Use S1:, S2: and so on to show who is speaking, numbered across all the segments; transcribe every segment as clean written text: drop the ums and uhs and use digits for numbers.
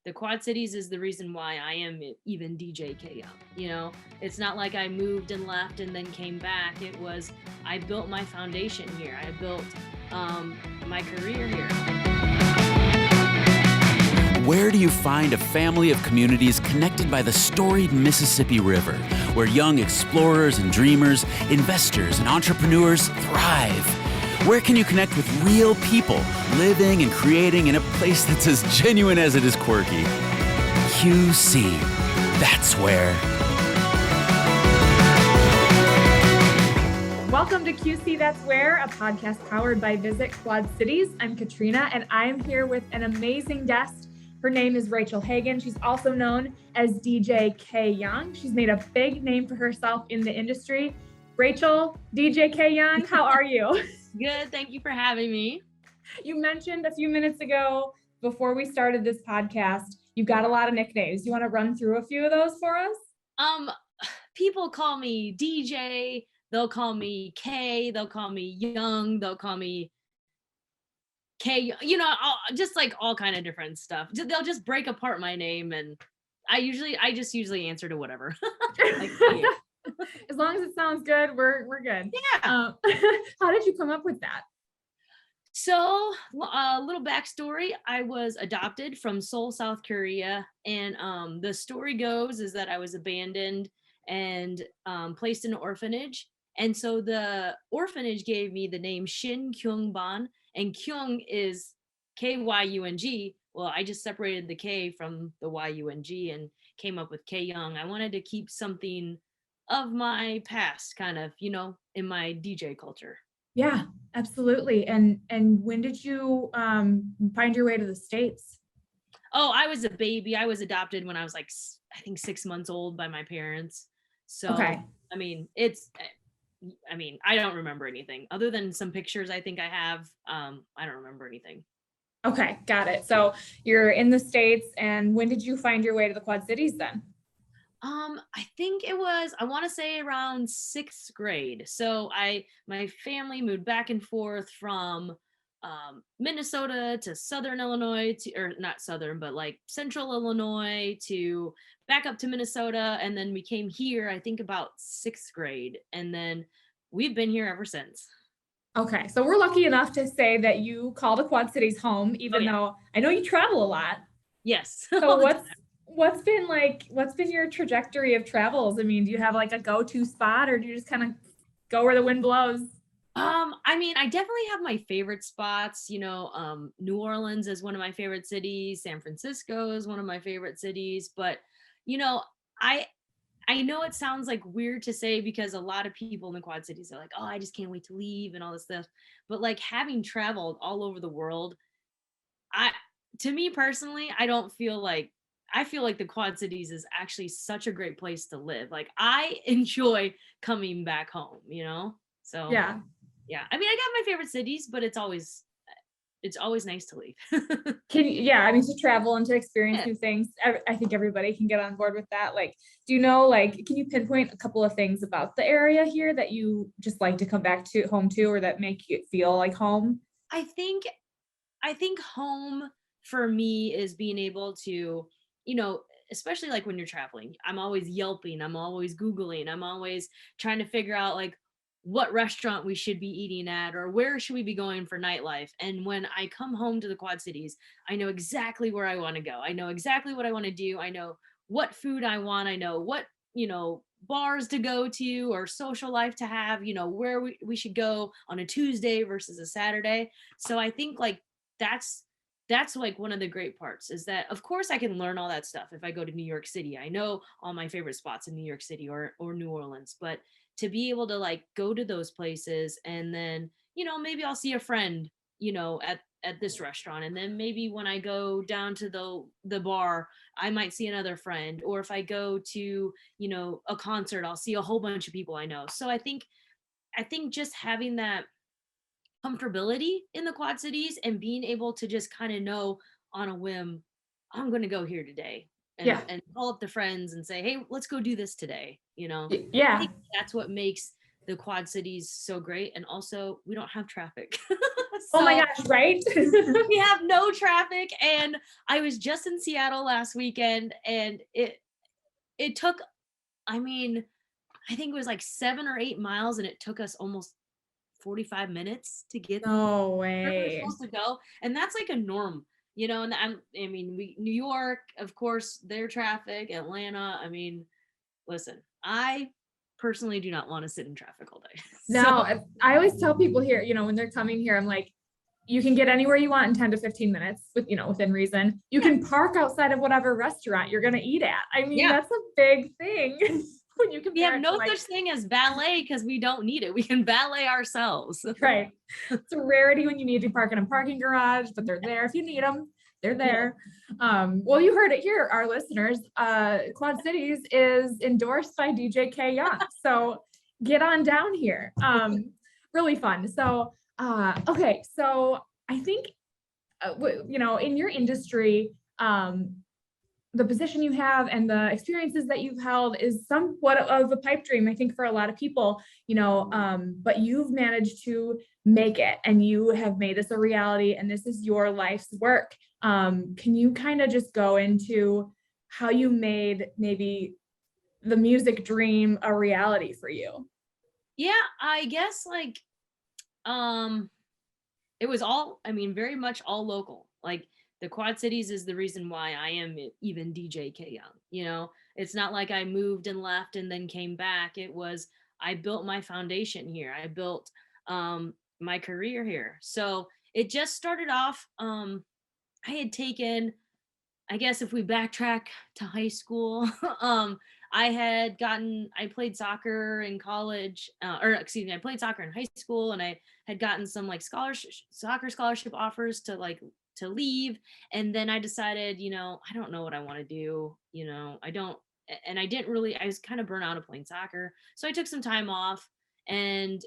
S1: the Quad Cities is the reason why I am even DJ K Young. You know, it's not like I moved and left and then came back. It was, I built my foundation here. I built my career here.
S2: Where do you find a family of communities connected by the storied Mississippi River, where young explorers and dreamers, investors and entrepreneurs thrive? Where can you connect with real people living and creating in a place that's as genuine as it is quirky? QC, that's where.
S3: Welcome to QC That's Where, a podcast powered by Visit Quad Cities. I'm Katrina, and I am here with an amazing guest. Her name is Rachel Hagen. She's also known as DJ K Young. She's made a big name for herself in the industry. Rachel, DJ K Young, how are you?
S1: Good. Thank you for having me.
S3: You mentioned a few minutes ago, before we started this podcast, you've got a lot of nicknames. You want to run through a few of those for us?
S1: People call me DJ. They'll call me K. They'll call me Young. They'll call me K. You know, just like all kind of different stuff. They'll just break apart my name, and I just usually answer to whatever. Like, yeah.
S3: As long as it sounds good, we're good.
S1: Yeah.
S3: How did you come up with that?
S1: So, a little backstory. I was adopted from Seoul, South Korea, and the story goes is that I was abandoned and placed in an orphanage. And so the orphanage gave me the name Shin Kyung Ban, and Kyung is K-Y-U-N-G. Well, I just separated the K from the Y-U-N-G and came up with K Young. I wanted to keep something of my past, kind of, you know, in my DJ culture.
S3: Yeah, absolutely. And when did you find your way to the States?
S1: Oh, I was a baby. I was adopted when I was like, I think 6 months old by my parents. So,
S3: okay.
S1: I don't remember anything other than some pictures I think I have. I don't remember anything.
S3: Okay, got it. So you're in the States, and when did you find your way to the Quad Cities then?
S1: I think it was, I want to say around 6th grade. So my family moved back and forth from Minnesota to Southern Illinois, or not Southern, but like Central Illinois, to back up to Minnesota. And then we came here, I think about 6th grade. And then we've been here ever since.
S3: Okay. So we're lucky enough to say that you call the Quad Cities home, even though I know you travel a lot.
S1: Yes.
S3: So what's been your trajectory of travels? I mean, do you have like a go-to spot, or do you just kind of go where the wind blows?
S1: I definitely have my favorite spots. You know, New Orleans is one of my favorite cities. San Francisco is one of my favorite cities. But, you know, I know it sounds like weird to say, because a lot of people in the Quad Cities are like, oh, I just can't wait to leave and all this stuff. But like, having traveled all over the world, to me personally, I feel like the Quad Cities is actually such a great place to live. Like, I enjoy coming back home, you know? So yeah. I mean, I got my favorite cities, but it's always nice to leave.
S3: To travel and to experience new things. I think everybody can get on board with that. Like, do you know, like, can you pinpoint a couple of things about the area here that you just like to come back to home to, or that make you feel like home?
S1: I think home for me is being able to, you know, especially like when you're traveling, I'm always Yelping, I'm always Googling, I'm always trying to figure out like what restaurant we should be eating at, or where should we be going for nightlife. And when I come home to the Quad Cities, I know exactly where I want to go. I know exactly what I want to do. I know what food I want. I know what, you know, bars to go to or social life to have, you know, where we should go on a Tuesday versus a Saturday. So I think like that's like one of the great parts, is that of course I can learn all that stuff if I go to New York City. I know all my favorite spots in New York City or New Orleans, but to be able to like go to those places, and then, you know, maybe I'll see a friend, you know, at this restaurant, and then maybe when I go down to the bar, I might see another friend, or if I go to, you know, a concert, I'll see a whole bunch of people I know. So I think just having that comfortability in the Quad Cities and being able to just kind of know on a whim, I'm going to go here today, and call up the friends and say, hey, let's go do this today. You know,
S3: Yeah.
S1: I think that's what makes the Quad Cities so great. And also we don't have traffic.
S3: Oh my
S1: So
S3: gosh, right?
S1: we have no traffic. And I was just in Seattle last weekend, and it took, I mean, I think it was like 7 or 8 miles, and it took us almost 45 minutes to get
S3: No
S1: where we're
S3: way.
S1: supposed to go. And that's like a norm, you know. And I mean, New York, of course, their traffic, Atlanta. I mean, listen, I personally do not want to sit in traffic all day. So
S3: No, I always tell people here, when they're coming here, I'm like, you can get anywhere you want in 10 to 15 minutes within reason. You can park outside of whatever restaurant you're going to eat at. I mean,
S1: yeah,
S3: that's a big thing when you
S1: we
S3: compare
S1: have
S3: it to
S1: no
S3: like,
S1: such thing as valet because we don't need it. We can valet ourselves.
S3: right. It's a rarity when you need to park in a parking garage, but they're there. If you need them, they're there. Well, you heard it here, our listeners. Quad Cities is endorsed by DJ K Young. So get on down here. Really fun. So, okay. So I think, in your industry, the position you have and the experiences that you've held is somewhat of a pipe dream, I think, for a lot of people, but you've managed to make it, and you have made this a reality, and this is your life's work. Can you kind of just go into how you made maybe the music dream a reality for you?
S1: Yeah, I guess like it was all, I mean, very much all local. Like the Quad Cities is the reason why I am even DJ K Young. You know, it's not like I moved and left and then came back. It was, I built my foundation here. I built my career here. So it just started off. I had taken, I guess if we backtrack to high school, I played soccer in college, or excuse me, I played soccer in high school, and I had gotten some like soccer scholarship offers to leave. And then I decided, I don't know what I want to do. I didn't really, I was kind of burnt out of playing soccer. So I took some time off and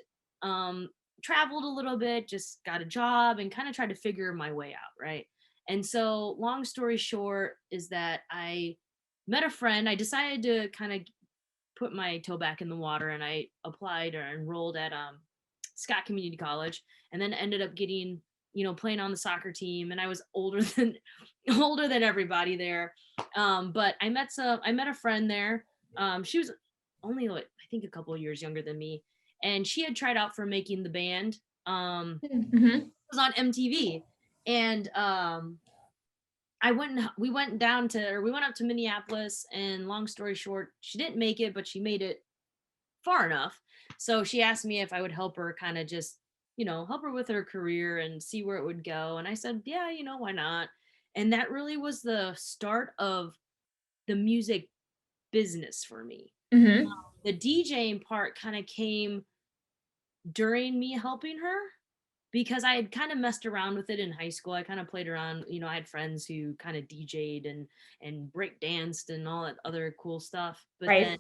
S1: traveled a little bit, just got a job and kind of tried to figure my way out. Right. And so, long story short, is that I met a friend. I decided to kind of put my toe back in the water, and I applied or enrolled at Scott Community College, and then ended up getting, playing on the soccer team. And I was older than everybody there. But I met a friend there. She was only like, I think a couple of years younger than me, and she had tried out for Making the Band.
S3: Mm-hmm.
S1: It was on MTV. And we went up to Minneapolis, and long story short, she didn't make it, but she made it far enough. So she asked me if I would help her kind of just, help her with her career and see where it would go. And I said, yeah, why not? And that really was the start of the music business for me.
S3: Mm-hmm.
S1: The DJing part kind of came during me helping her, because I had kind of messed around with it in high school. I kind of played around, I had friends who kind of DJ'd and break danced and all that other cool stuff. But
S3: Right.
S1: then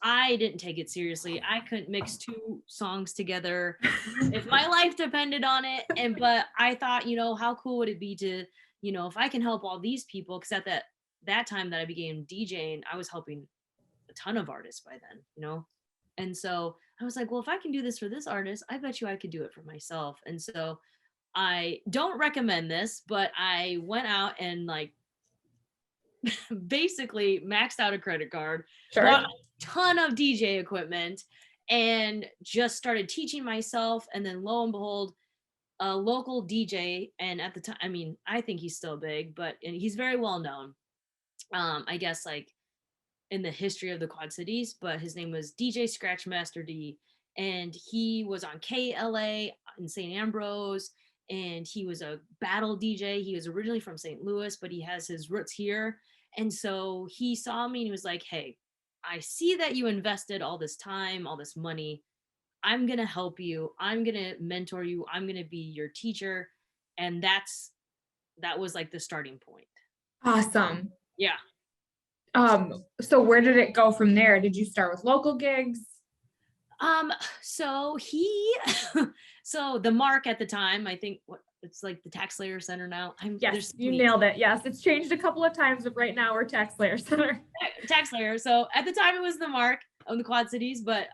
S1: I didn't take it seriously. I couldn't mix two songs together if my life depended on it. But I thought, how cool would it be to, if I can help all these people, because at that time that I began DJing, I was helping a ton of artists by then, And so I was like, well, if I can do this for this artist, I bet you I could do it for myself. And so I don't recommend this, but I went out and like basically maxed out a credit card,
S3: Sure.
S1: bought a ton of DJ equipment, and just started teaching myself. And then lo and behold, a local DJ, and at the time, I mean, I think he's still big, and he's very well known. I guess like in the history of the Quad Cities, but his name was DJ Scratch Master D, and he was on KLA in St. Ambrose, and he was a battle DJ. He was originally from St. Louis, but he has his roots here. And so he saw me and he was like, hey, I see that you invested all this time, all this money. I'm going to help you. I'm going to mentor you. I'm going to be your teacher. And that was like the starting point.
S3: Awesome.
S1: Yeah.
S3: So where did it go from there? Did you start with local gigs?
S1: So so the Mark at the time, I think it's like the Tax Slayer Center now.
S3: Yes, you nailed it. Yes, it's changed a couple of times, but right now we're Tax Slayer Center.
S1: Tax Slayer. So at the time it was the Mark of the Quad Cities, but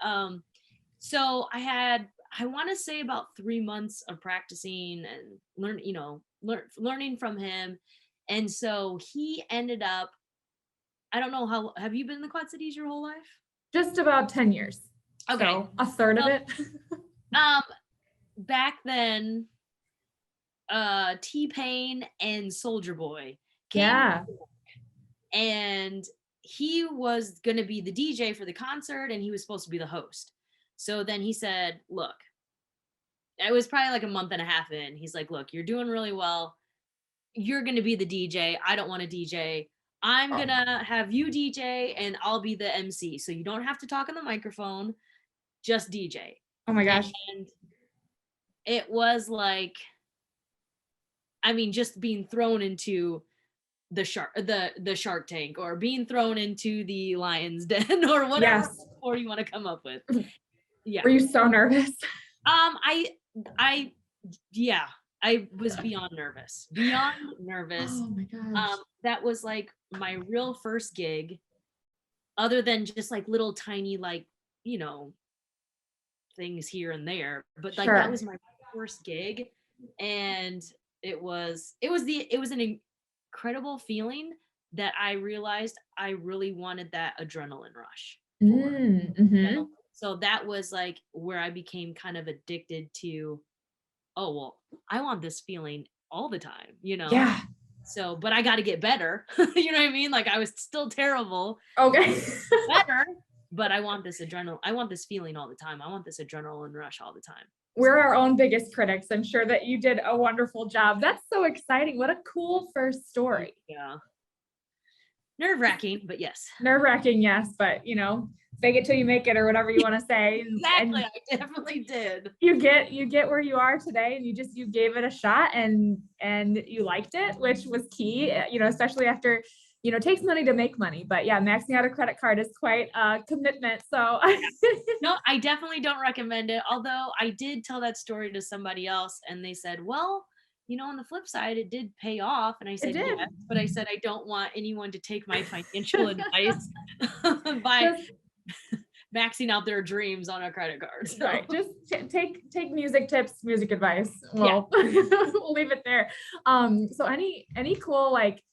S1: So I want to say about 3 months of practicing and learning from him. And so he ended up, I don't know how, have you been in the Quad Cities your whole life?
S3: Just about 10 years.
S1: Okay.
S3: So a third of it.
S1: Um, back then, T-Pain and Soulja Boy came,
S3: Yeah.
S1: and he was going to be the DJ for the concert and he was supposed to be the host. So then he said, look, it was probably like a month and a half in. He's like, look, you're doing really well. You're going to be the DJ. I don't want to DJ. I'm going to have you DJ and I'll be the MC. So you don't have to talk on the microphone, just DJ.
S3: Oh my gosh.
S1: And it was like, I mean, just being thrown into the Shark Tank or being thrown into the Lion's Den or whatever or you want to come up with. Yeah.
S3: Were you so nervous?
S1: I was beyond nervous.
S3: Oh my gosh.
S1: That was like my real first gig, other than just like little tiny, like, things here and there. But like that was my first gig. And it was an incredible feeling that I realized I really wanted that adrenaline rush. So that was like where I became kind of addicted to, oh, well, I want this feeling all the time,
S3: Yeah.
S1: So, but I got to get better. You know what I mean? Like I was still terrible.
S3: Okay.
S1: Better, but I want this feeling all the time. I want this adrenaline rush all the time.
S3: We're our own biggest critics. I'm sure that you did a wonderful job. That's so exciting. What a cool first story.
S1: Yeah. Nerve-wracking, but yes.
S3: Nerve-wracking, yes, but fake it till you make it, or whatever you want to say.
S1: Exactly. I definitely did.
S3: You get where you are today, and you gave it a shot, and you liked it, which was key, especially after, it takes money to make money, but yeah, maxing out a credit card is quite a commitment. So
S1: no, I definitely don't recommend it. Although I did tell that story to somebody else and they said, well, on the flip side, it did pay off. And I said, yes, but I said, I don't want anyone to take my financial advice by maxing out their dreams on a credit card. So.
S3: Right. Just take music tips, music advice. Well, we'll leave it there. So any cool, like,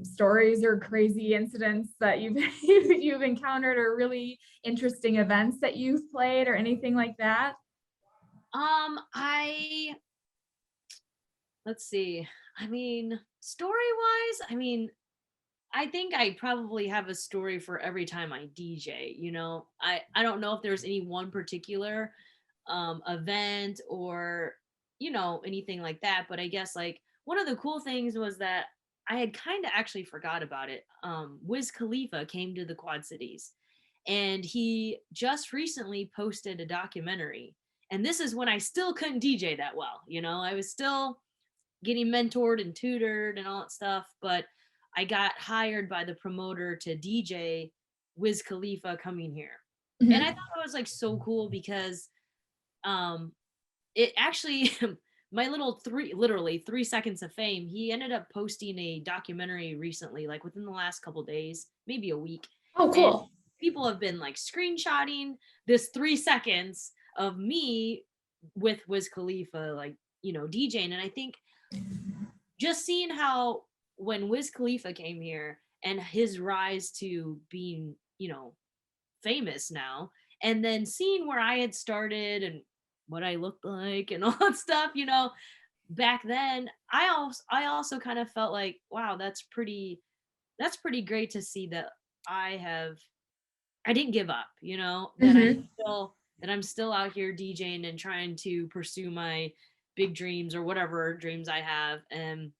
S3: stories or crazy incidents that you've encountered, or really interesting events that you've played, or anything like that?
S1: Let's see. I mean, story-wise, I think I probably have a story for every time I DJ, I don't know if there's any one particular event or, anything like that, but I guess like one of the cool things was that I had kind of actually forgot about it. Wiz Khalifa came to the Quad Cities and he just recently posted a documentary. And this is when I still couldn't DJ that well. I was still getting mentored and tutored and all that stuff, but I got hired by the promoter to DJ Wiz Khalifa coming here. And I thought it was like so cool because it actually my literally 3 seconds of fame, he ended up posting a documentary recently, like within the last couple days, maybe a week.
S3: Oh, cool.
S1: And people have been like screenshotting this 3 seconds of me with Wiz Khalifa, like, DJing. And I think just seeing how when Wiz Khalifa came here and his rise to being, famous now, and then seeing where I had started and what I looked like and all that stuff, back then, I also kind of felt like, wow, that's pretty great to see that I didn't give up, that I'm still out here DJing and trying to pursue my big dreams or whatever dreams I have. And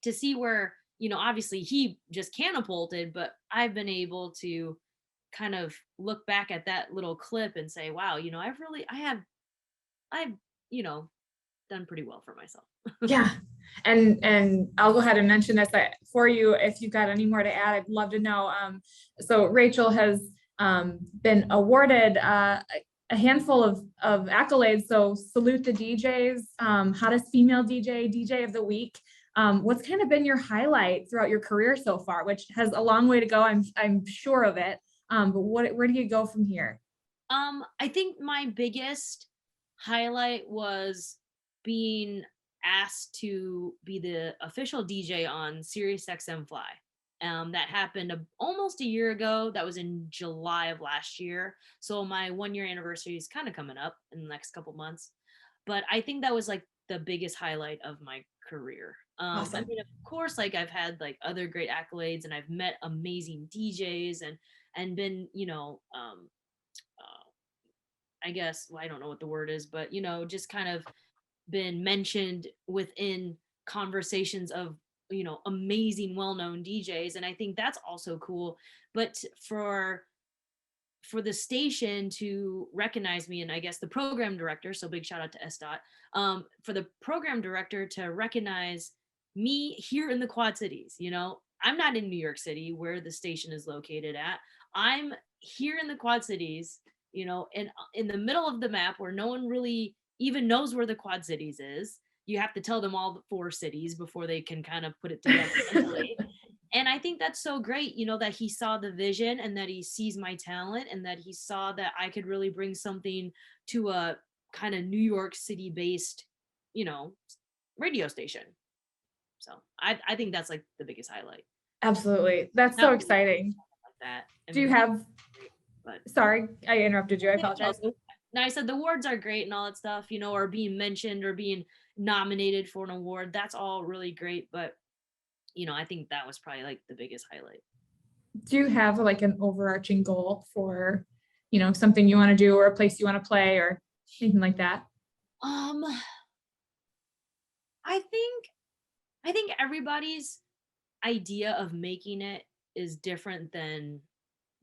S1: to see where, obviously he just catapulted, but I've been able to kind of look back at that little clip and say, wow, I've done pretty well for myself.
S3: Yeah. And I'll go ahead and mention this for you. If you've got any more to add, I'd love to know. So Rachel has been awarded a handful of accolades. So salute the DJs, hottest female DJ of the week. What's kind of been your highlight throughout your career so far, which has a long way to go. I'm sure of it. But where do you go from here?
S1: I think my biggest highlight was being asked to be the official DJ on SiriusXM Fly. That happened almost a year ago. That was in July of last year. So my 1 year anniversary is kind of coming up in the next couple months. But I think that was like the biggest highlight of my career. I
S3: Awesome.
S1: mean, of course, like I've had like other great accolades, and I've met amazing DJs and been, I guess, well, I don't know what the word is, but just kind of been mentioned within conversations of amazing well-known DJs, and I think that's also cool. But for the station to recognize me, and I guess the program director, so big shout out to SDOT, for the program director to recognize me here in the Quad Cities. I'm not in New York City where the station is located at. I'm here in the Quad Cities, and in the middle of the map where no one really even knows where the Quad Cities is. You have to tell them all the 4 cities before they can kind of put it together mentally. And I think that's so great, that he saw the vision and that he sees my talent and that he saw that I could really bring something to a kind of New York City based, you know, radio station. So I think that's like the biggest highlight.
S3: Absolutely. That's
S1: Not
S3: so
S1: really
S3: exciting.
S1: like that.
S3: Do you have,
S1: but
S3: sorry, I interrupted you. I apologize.
S1: No, I said the awards are great and all that stuff, or being mentioned or being nominated for an award. That's all really great. But, I think that was probably like the biggest highlight.
S3: Do you have like an overarching goal for, something you want to do or a place you want to play or anything like that?
S1: I think everybody's idea of making it is different than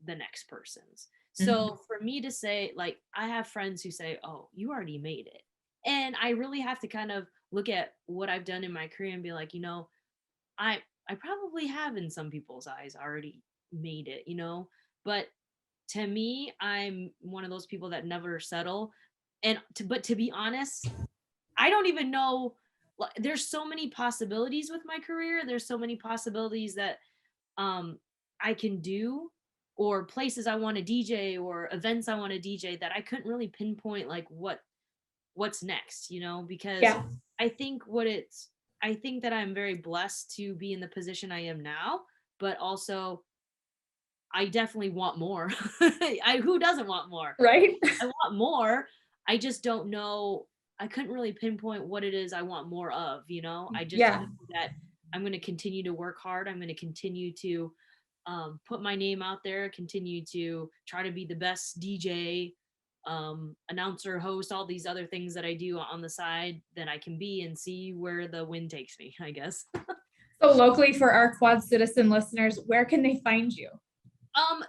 S1: the next person's. So for me to say, like, I have friends who say, "Oh, you already made it." And I really have to kind of look at what I've done in my career and be like, I probably have in some people's eyes already made it, but to me, I'm one of those people that never settle. But to be honest, I don't even know, there's so many possibilities with my career. There's so many possibilities that I can do, or places I want to DJ, or events I want to DJ, that I couldn't really pinpoint like what's next, because
S3: Yeah.
S1: I think I think that I'm very blessed to be in the position I am now, but also I definitely want more. Who doesn't want more?
S3: Right.
S1: I want more. I just don't know. I couldn't really pinpoint what it is I want more of, I just
S3: Yeah.
S1: know that I'm going to continue to work hard. I'm going to continue to put my name out there, continue to try to be the best DJ, announcer, host, all these other things that I do on the side that I can be, and see where the wind takes me, I guess.
S3: So locally, for our Quad Citizen listeners, where can they find you?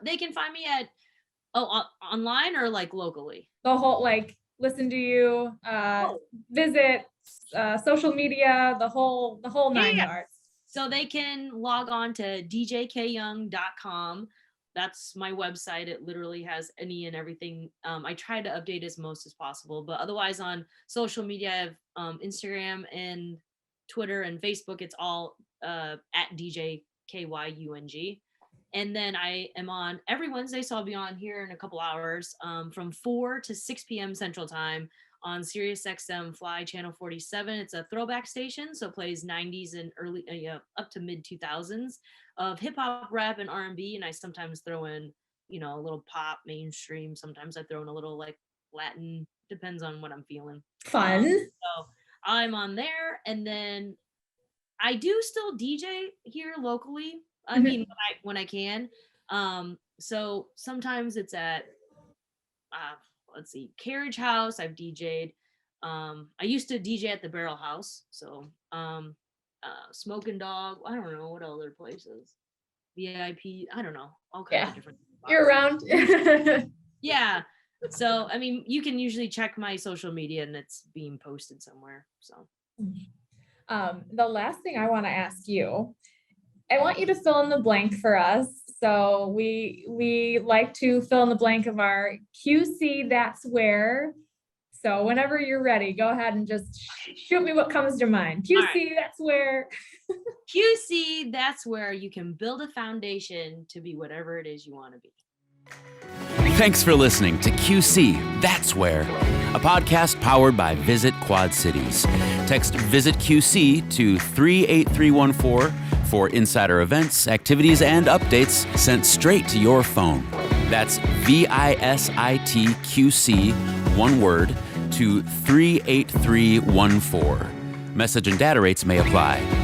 S1: They can find me at online or like locally.
S3: The whole, like, listen to you, visit, social media, the whole 9 yards.
S1: So they can log on to djkyoung.com. That's my website. It literally has any and everything. I try to update as most as possible, but otherwise on social media, I have Instagram and Twitter and Facebook. It's all at DJKYUNG. And then I am on every Wednesday, so I'll be on here in a couple hours, from 4 to 6 p.m. Central Time on SiriusXM Fly Channel 47. It's a throwback station, so it plays 90s and early up to mid 2000s of hip hop, rap, and R&B. And I sometimes throw in, a little pop, mainstream. Sometimes I throw in a little like Latin. Depends on what I'm feeling.
S3: Fun.
S1: So I'm on there, and then I do still DJ here locally. I mean, when I can. So sometimes it's at, let's see, Carriage House. I've DJ'd. I used to DJ at the Barrel House. So, Smoking Dog. I don't know what other places. VIP. I don't know. All kinds of different spots.
S3: You're around.
S1: Yeah. So, I mean, you can usually check my social media and it's being posted somewhere. So,
S3: the last thing I want to ask you, I want you to fill in the blank for us. So we like to fill in the blank of our QC, that's where. So whenever you're ready, go ahead and just shoot me what comes to mind. QC, right. That's where.
S1: QC, that's where you can build a foundation to be whatever it is you want to be.
S2: Thanks for listening to QC, That's Where, a podcast powered by Visit Quad Cities. Text Visit QC to 38314 for insider events, activities, and updates sent straight to your phone. That's VISITQC, one word, to 38314. Message and data rates may apply.